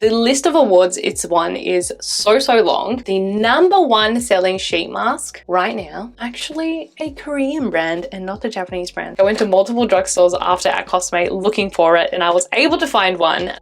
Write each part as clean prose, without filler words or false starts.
The list of awards it's won is so long. The #1 selling sheet mask right now, actually a Korean brand and not a Japanese brand. I went to multiple drugstores after at Cosme looking for it and I was able to find one.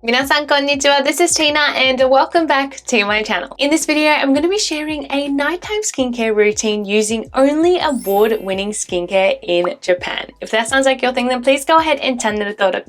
Minasan konnichiwa, this is Tina and welcome back to my channel. In this video, I'm going to be sharing a nighttime skincare routine using only award-winning skincare in Japan. If that sounds like your thing, then please go ahead and channel登録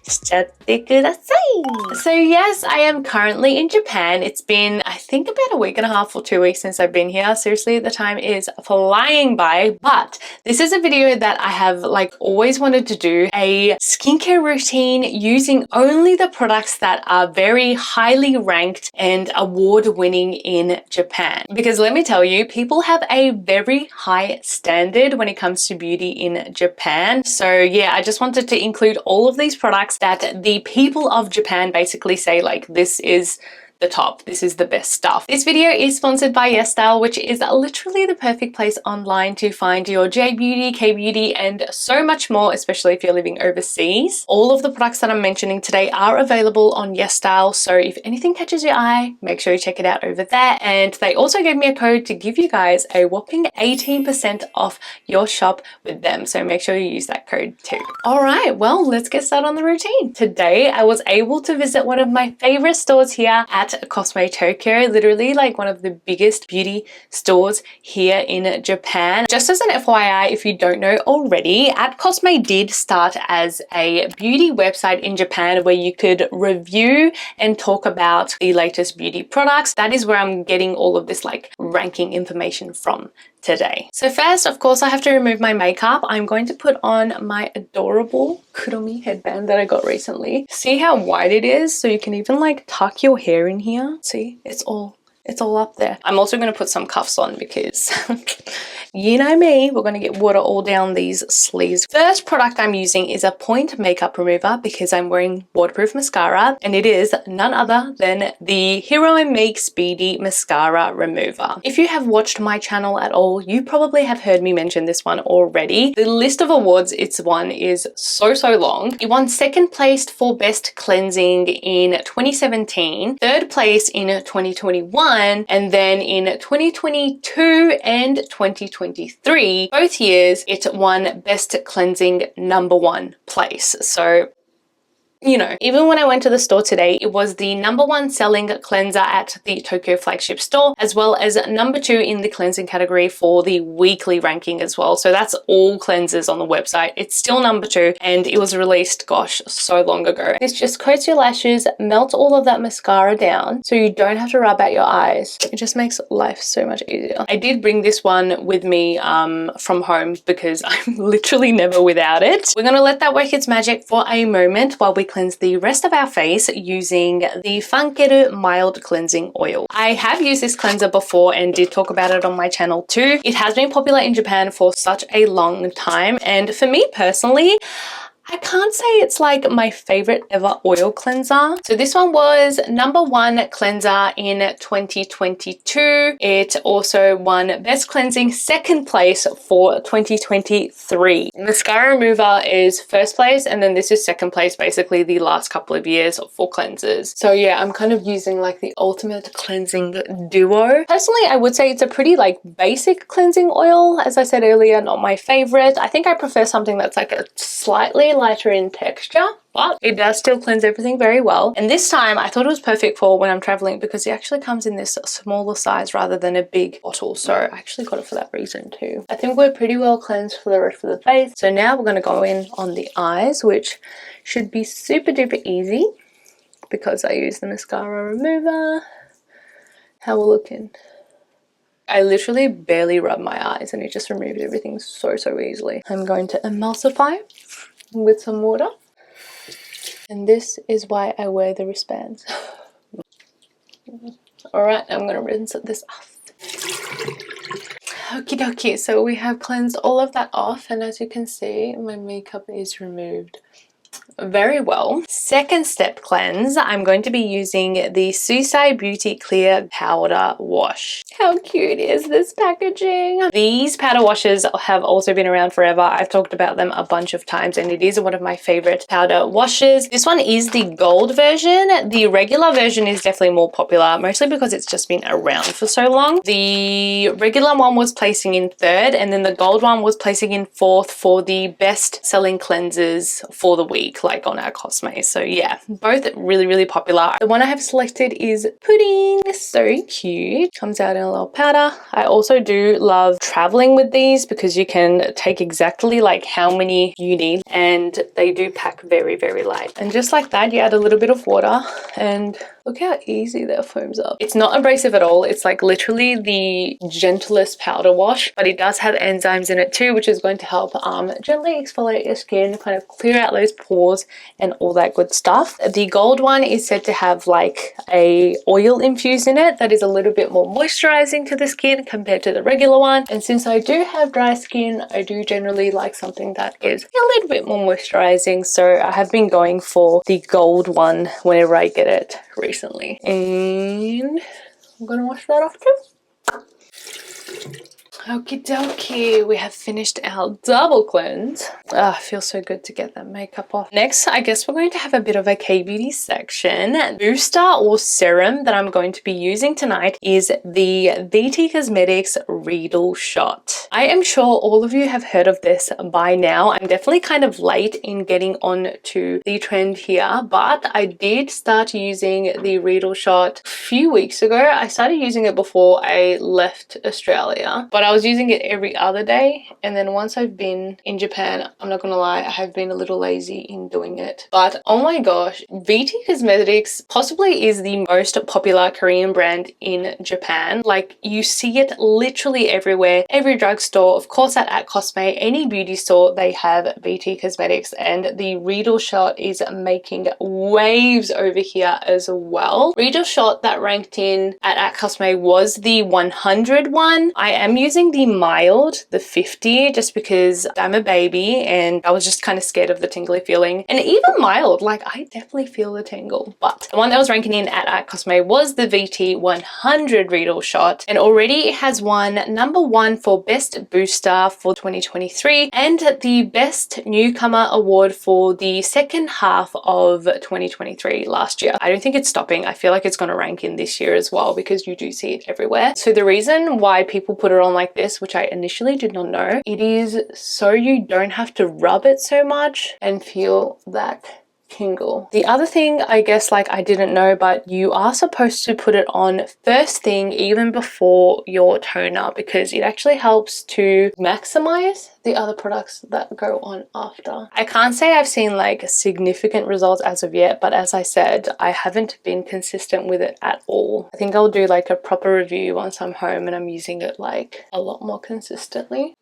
shichatte kudasai. So yes, I am currently in Japan. It's been, I think, about a week and a half or 2 weeks since I've been here. Seriously, the time is flying by, but this is a video that I have always wanted to do, a skincare routine using only the products that are very highly ranked and award-winning in Japan. Because let me tell you, people have a very high standard when it comes to beauty in Japan. So yeah, I just wanted to include all of these products that the people of Japan basically say this is the top, this is the best stuff. This video is sponsored by YesStyle, which is literally the perfect place online to find your jbeauty, kbeauty, and so much more, especially if you're living overseas. All of the products that I'm mentioning today are available on YesStyle, so if anything catches your eye, make sure you check it out over there. And they also gave me a code to give you guys a whopping 18% off your shop with them, so make sure you use that code too. All right, well, let's get started on the routine. Today, I was able to visit one of my favorite stores here at Cosme Tokyo, literally one of the biggest beauty stores here in Japan. Just as an FYI, if you don't know already, at Cosme did start as a beauty website in Japan where you could review and talk about the latest beauty products. That is where I'm getting all of this ranking information from today. So first, of course, I have to remove my makeup. I'm going to put on my adorable Kuromi headband that I got recently. See how wide it is? So you can even tuck your hair in here. See, it's all up there. I'm also going to put some cuffs on because you know me, we're going to get water all down these sleeves. First product I'm using is a point makeup remover because I'm wearing waterproof mascara, and it is none other than the Hero & Make Speedy Mascara Remover. If you have watched my channel at all, you probably have heard me mention this one already. The list of awards it's won is so long. It won 2nd place for best cleansing in 2017, 3rd place in 2021, and then in 2022 and 2023, both years, it won best cleansing #1 place. So you know, even when I went to the store today, it was the #1 selling cleanser at the Tokyo flagship store, as well as #2 in the cleansing category for the weekly ranking as well. So that's all cleansers on the website. It's still #2 and it was released, gosh, so long ago. This just coats your lashes, melts all of that mascara down so you don't have to rub out your eyes. It just makes life so much easier. I did bring this one with me from home because I'm literally never without it. We're gonna let that work its magic for a moment while we cleanse the rest of our face using the Funkeru Mild Cleansing Oil. I have used this cleanser before and did talk about it on my channel too. It has been popular in Japan for such a long time, and for me personally, I can't say it's my favorite ever oil cleanser. So this one was #1 cleanser in 2022. It also won best cleansing 2nd place for 2023. Mascara remover is 1st place, and then this is 2nd place, basically the last couple of years for cleansers. So yeah, I'm kind of using the ultimate cleansing duo. Personally, I would say it's a pretty basic cleansing oil. As I said earlier, not my favorite. I think I prefer something that's a slightly lighter in texture, but it does still cleanse everything very well. And this time I thought it was perfect for when I'm traveling because it actually comes in this smaller size rather than a big bottle. So I actually got it for that reason too. I think we're pretty well cleansed for the rest of the face. So now we're going to go in on the eyes, which should be super duper easy because I use the mascara remover. How we're looking. I literally barely rub my eyes and it just removed everything so easily. I'm going to emulsify with some water, and this is why I wear the wristbands. All right, I'm gonna rinse this off. Okie dokie, so we have cleansed all of that off, and as you can see, my makeup is removed. very well. Second step cleanse, I'm going to be using the YesStyle Clear Powder Wash. How cute is this packaging? These powder washes have also been around forever. I've talked about them a bunch of times and it is one of my favorite powder washes. This one is the gold version. The regular version is definitely more popular, mostly because it's just been around for so long. The regular one was placing in third and then the gold one was placing in fourth for the best selling cleansers for the week, like on our Cosme. So yeah, both really popular. The one I have selected is Pudding. So cute. Comes out in a little powder. I also do love traveling with these because you can take exactly like how many you need and they do pack very light. And just like that, you add a little bit of water and look how easy that foams up. It's not abrasive at all. It's like literally the gentlest powder wash, but it does have enzymes in it too, which is going to help gently exfoliate your skin, kind of clear out those pores and all that good stuff. The gold one is said to have like a oil infused in it that is a little bit more moisturizing to the skin compared to the regular one. And since I do have dry skin, I do generally like something that is a little bit more moisturizing. So I have been going for the gold one whenever I get it recently. And I'm gonna wash that off too. Okie dokie, we have finished our double cleanse. Ah, feels so good to get that makeup off. Next, I guess we're going to have a bit of a kbeauty section. Booster or serum that I'm going to be using tonight is the YesStyle Cosmetics Riedel Shot. I am sure all of you have heard of this by now. I'm definitely kind of late in getting on to the trend here, but I did start using the Riedel Shot a few weeks ago. I started using it before I left Australia, but I was using it every other day, and then once I've been in Japan, I'm not gonna lie, I have been a little lazy in doing it. But oh my gosh, YesStyle Cosmetics possibly is the most popular Korean brand in Japan. Like, you see it literally everywhere, every drugstore, of course at Cosme, any beauty store, they have YesStyle Cosmetics, and the Riedel Shot is making waves over here as well. Riedel Shot that ranked in at Cosme was the 100 one. I am using the mild, the 50, just because I'm a baby and I was just kind of scared of the tingly feeling. And even mild, like I definitely feel the tingle. But the one that was ranking in at Cosme was the YesStyle 100 Riedel Shot, and already it has won #1 for Best Booster for 2023 and the Best Newcomer Award for the second half of 2023 last year. I don't think it's stopping. I feel like it's going to rank in this year as well because you do see it everywhere. So the reason why people put it on like this, which I initially did not know, it is so you don't have to rub it so much and feel that tingle. The other thing, I guess, like I didn't know, but you are supposed to put it on first thing even before your toner because it actually helps to maximize the other products that go on after. I can't say I've seen like significant results as of yet, but as I said, I haven't been consistent with it at all. I think I'll do like a proper review once I'm home and I'm using it like a lot more consistently.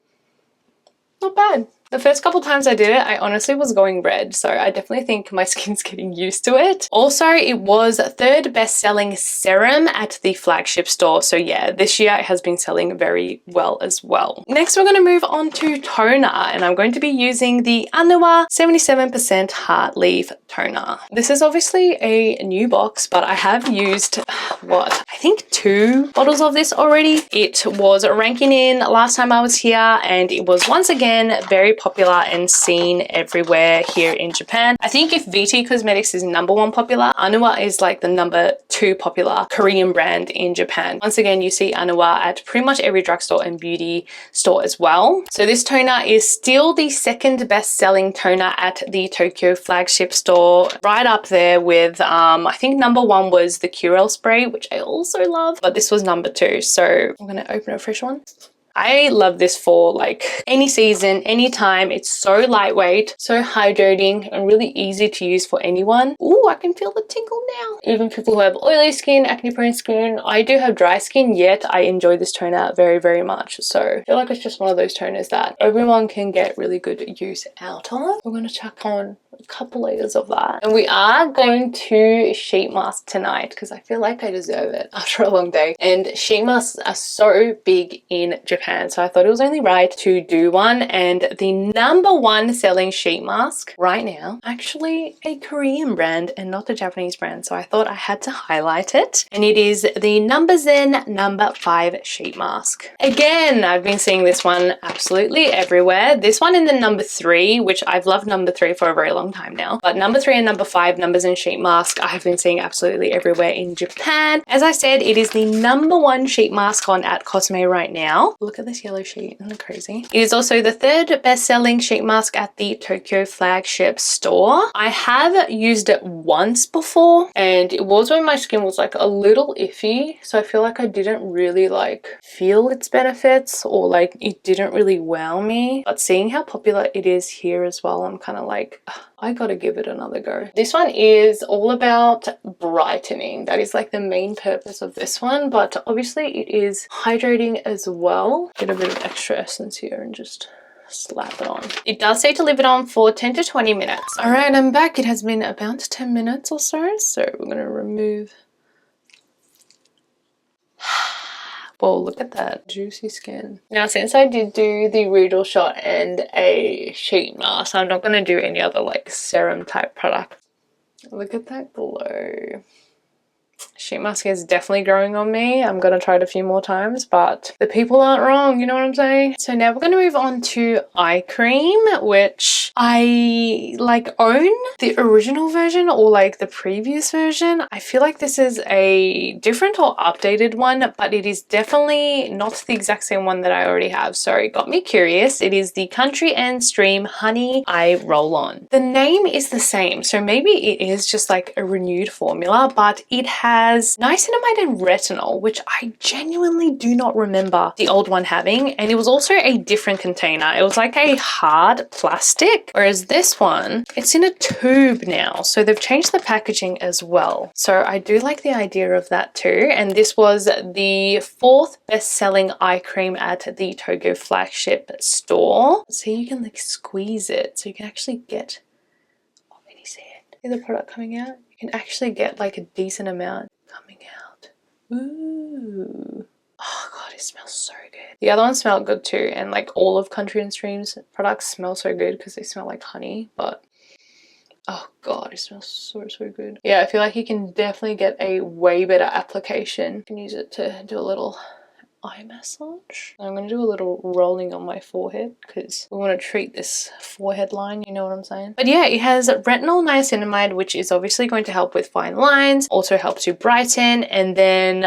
Not bad. The first couple times I did it, I honestly was going red, so I definitely think my skin's getting used to it. Also, it was third best-selling serum at the flagship store, so yeah, this year it has been selling very well as well. Next, we're going to move on to toner, and I'm going to be using the Anua 77% Heart Leaf Toner. This is obviously a new box, but I have used, what, I think 2 bottles of this already. It was ranking in last time I was here, and it was once again very popular and seen everywhere here in Japan. I think if YesStyle Cosmetics is #1 popular, Anua is like the #2 popular Korean brand in Japan. Once again, you see Anua at pretty much every drugstore and beauty store as well. So this toner is still the second best-selling toner at the Tokyo flagship store, right up there with I think #1 was the Curel spray, which I also love, but this was #2. So I'm gonna open a fresh one. I love this for like any season, anytime. It's so lightweight, so hydrating, and really easy to use for anyone. Ooh, I can feel the tingle now. Even people who have oily skin, acne prone skin. I do have dry skin, yet I enjoy this toner very much. So I feel like it's just one of those toners that everyone can get really good use out of. We're gonna chuck on a couple layers of that. And we are going to sheet mask tonight because I feel like I deserve it after a long day. And sheet masks are so big in Japan, so I thought it was only right to do one. And the number one selling sheet mask right now, actually a Korean brand and not a Japanese brand, so I thought I had to highlight it. And it is the Number Zen number 5 sheet mask. Again, I've been seeing this one absolutely everywhere. This one in the number 3, which I've loved number 3 for a very long time now, but number 3 and number 5 Number Zen sheet mask I have been seeing absolutely everywhere in Japan. As I said, it is the number 1 sheet mask on at Cosme right now. Look at this yellow sheet, isn't it crazy? It is also the 3rd best-selling sheet mask at the Tokyo flagship store. I have used it once before and it was when my skin was like a little iffy, so I feel like I didn't really like feel its benefits, or like it didn't really wow me. But seeing how popular it is here as well, I'm kind of like, I gotta give it another go. This one is all about brightening. That is like the main purpose of this one, but obviously it is hydrating as well. Get a bit of extra essence here and just slap it on. It does say to leave it on for 10 to 20 minutes. All right, I'm back. It has been about 10 minutes or so. So we're gonna remove. Whoa, look at that juicy skin. Now, since I did do the Riedel shot and a sheet mask, I'm not gonna do any other like serum type product. Look at that glow. Sheet mask is definitely growing on me. I'm gonna try it a few more times, but the people aren't wrong, you know what I'm saying? So now we're gonna move on to eye cream, which I like own the original version or like the previous version. I feel like this is a different or updated one, but it is definitely not the exact same one that I already have. So it got me curious. It is the Country and Stream Honey Eye Roll-On. The name is the same, so maybe it is just like a renewed formula, but it has niacinamide and retinol, which I genuinely do not remember the old one having. And it was also a different container. It was like a hard plastic, whereas this one, it's in a tube now. So they've changed the packaging as well. So I do like the idea of that too. And this was the 4th best-selling eye cream at the Tokyo flagship store. So you can like squeeze it, so you can actually get, oh, can you see it? See the product coming out? You can actually get like a decent amount coming out. Ooh. Oh god, it smells so good. The other one smelled good too, and like all of Country and Stream's products smell so good because they smell like honey, but oh god, it smells so good. Yeah, I feel like you can definitely get a way better application. You can use it to do a little eye massage. I'm going to do a little rolling on my forehead because we want to treat this forehead line, you know what I'm saying? But yeah, it has retinol niacinamide, which is obviously going to help with fine lines, also helps you brighten, and then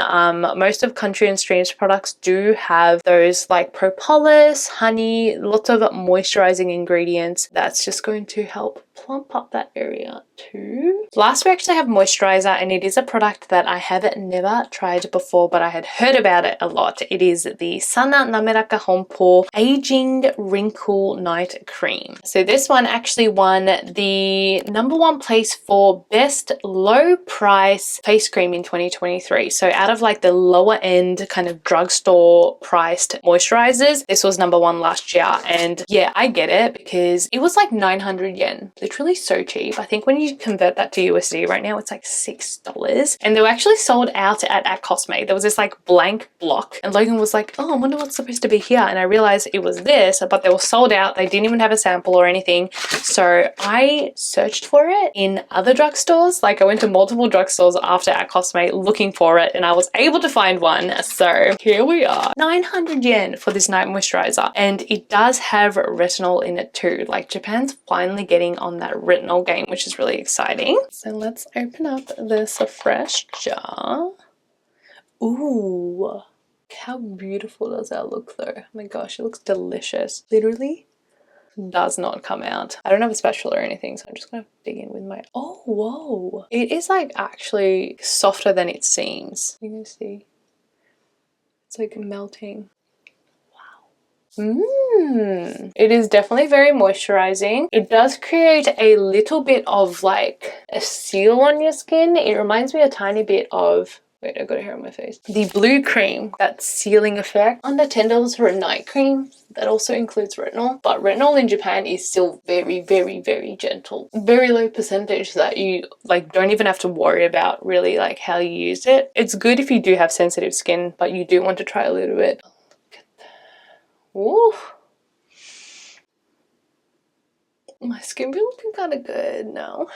most of Country and Stream's products do have those like propolis, honey, lots of moisturizing ingredients that's just going to help plump up that area too. Last, we actually have moisturizer, and it is a product that I have never tried before, but I had heard about it a lot. It is the Sana Nameraka Honpo Aging Wrinkle Night Cream. So this one actually won the number 1 place for best low price face cream in 2023. So out of like the lower end kind of drugstore priced moisturizers, this was number 1 last year. And yeah, I get it because it was like 900 yen. Literally so cheap. I think when you convert that to USD right now, it's like $6. And they were actually sold out at Cosme. There was this like blank block, and Logan was like, oh, I wonder what's supposed to be here. And I realized it was this, but they were sold out. They didn't even have a sample or anything. So I searched for it in other drugstores. Like I went to multiple drugstores after at Cosme looking for it, and I was able to find one. So here we are. 900 yen for this night moisturizer. And it does have retinol in it too. Like Japan's finally getting on that retinol game, which is really exciting. So let's open up this fresh jar. Ooh, how beautiful does that look though? Oh my gosh, it looks delicious. Literally does not come out. I don't have a spatula or anything, so I'm just gonna dig in with my, oh whoa, it is like actually softer than it seems. You can see it's like melting. It is definitely very moisturizing. It does create a little bit of like a seal on your skin. It reminds me a tiny bit of Wait, I got a hair on my face. The blue cream, that sealing effect. Under $10 for a night cream. That also includes retinol. But retinol in Japan is still very, very, very gentle. Very low percentage that you like don't even have to worry about really like how you use it. It's good if you do have sensitive skin, but you do want to try a little bit. Look at that. Ooh. My skin be looking kind of good now.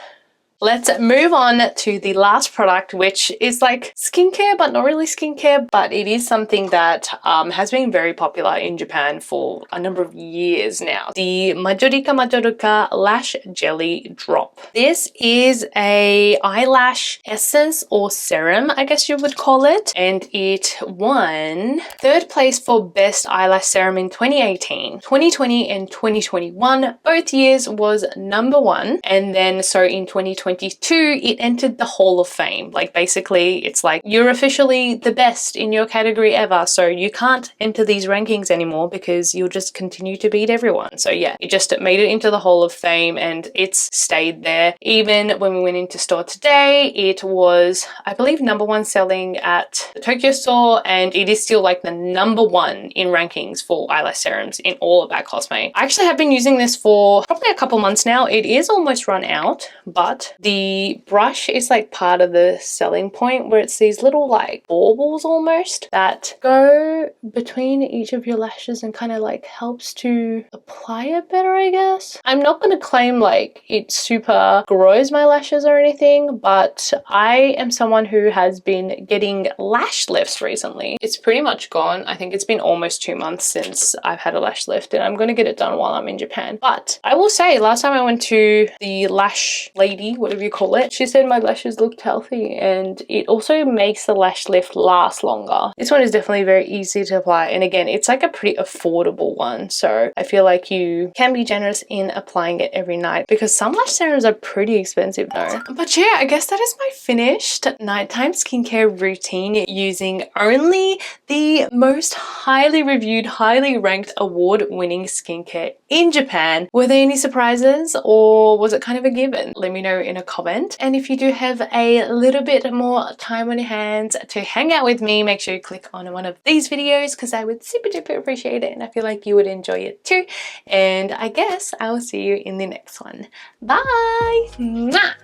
Let's move on to the last product, which is like skincare, but not really skincare, but it is something that has been very popular in Japan for a number of years now. The Majorika Lash Jelly Drop. This is a eyelash essence or serum, I guess you would call it, and it won 3rd place for Best Eyelash Serum in 2018. 2020 and 2021, both years was #1, and then so in 2022 it entered the Hall of Fame. Like basically it's like you're officially the best in your category ever, so you can't enter these rankings anymore because you'll just continue to beat everyone. So yeah, it just made it into the Hall of Fame and it's stayed there. Even when we went into store today, it was I believe #1 selling at the Tokyo store, and it is still like the #1 in rankings for eyelash serums in all of that Cosme. I actually have been using this for probably a couple months now. It is almost run out, but the brush is like part of the selling point where it's these little like baubles almost that go between each of your lashes and kind of like helps to apply it better, I guess. I'm not going to claim like it super grows my lashes or anything, but I am someone who has been getting lash lifts recently. It's pretty much gone. I think it's been almost 2 months since I've had a lash lift, and I'm going to get it done while I'm in Japan. But I will say last time I went to the lash lady, whatever you call it, she said my lashes looked healthy, and it also makes the lash lift last longer. This one is definitely very easy to apply, and again it's like a pretty affordable one, so I feel like you can be generous in applying it every night because some lash serums are pretty expensive though. But yeah, I guess that is my finished nighttime skincare routine using only the most highly reviewed, highly ranked, award-winning skincare in Japan. Were there any surprises or was it kind of a given? Let me know in a comment. And if you do have a little bit more time on your hands to hang out with me, make sure you click on one of these videos because I would super duper appreciate it, and I feel like you would enjoy it too. And I guess I will see you in the next one. Bye! Mwah!